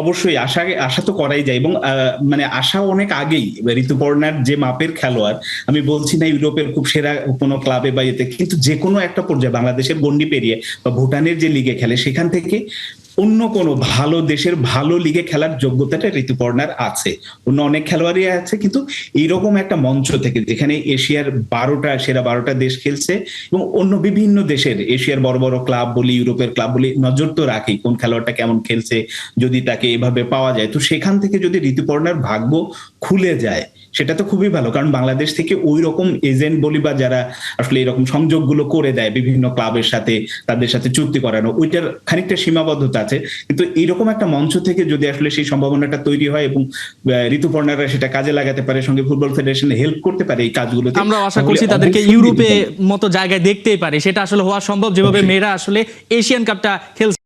অবশ্যই আশা আশা তো করাই যায় এবং মানে আশা অনেক আগেই ঋতুপর্ণার যে মাপের খেলোয়াড়, আমি বলছি না ইউরোপের খুব সেরা কোনো ক্লাবে বা এতে, কিন্তু যে কোনো একটা পর্যায়ে বাংলাদেশের গন্ডি পেরিয়ে বা ভুটানের যে লিগে খেলে সেখান থেকে অন্য কোনো ভালো দেশের ভালো লিগে খেলার যোগ্যতাটা ঋতুপর্ণার আছে। অন্য অনেক খেলোয়াড়ই আছে, কিন্তু এইরকম একটা মঞ্চ থেকে যেখানে এশিয়ার 12টা সেরা 12টা দেশ খেলছে এবং অন্য বিভিন্ন দেশের এশিয়ার বড় বড় ক্লাব বলি ইউরোপের ক্লাব বলি নজর তো রাখেই কোন খেলোয়াড়টা কেমন খেলছে, যদি তাকে এভাবে পাওয়া যায়, তো সেখান থেকে যদি ঋতুপর্ণার ভাগ্য খুলে যায় সেটা তো খুবই ভালো। কারণ বাংলাদেশ থেকে ওই রকম এজেন্ট বলি বা যারা আসলে এরকম সংযোগগুলো করে দেয় বিভিন্ন ক্লাবের সাথে, তাদের সাথে চুক্তি করানো, ওইটার খানিকটা সীমাবদ্ধতা আছে। কিন্তু এইরকম একটা মঞ্চ থেকে যদি আসলে সেই সম্ভাবনাটা তৈরি হয় এবং ঋতুপর্ণারা সেটা কাজে লাগাতে পারে, সঙ্গে ফুটবল ফেডারেশন হেল্প করতে পারে এই কাজগুলোতে, আমরা আশা তাহলে করছি তাদেরকে অবশ্যই ইউরোপে ঋতুপর্ণা মতো জায়গায় দেখতেই পারে, সেটা আসলে হওয়া সম্ভব যেভাবে অবশ্যই মেয়েরা আসলে এশিয়ান কাপটা খেলছে।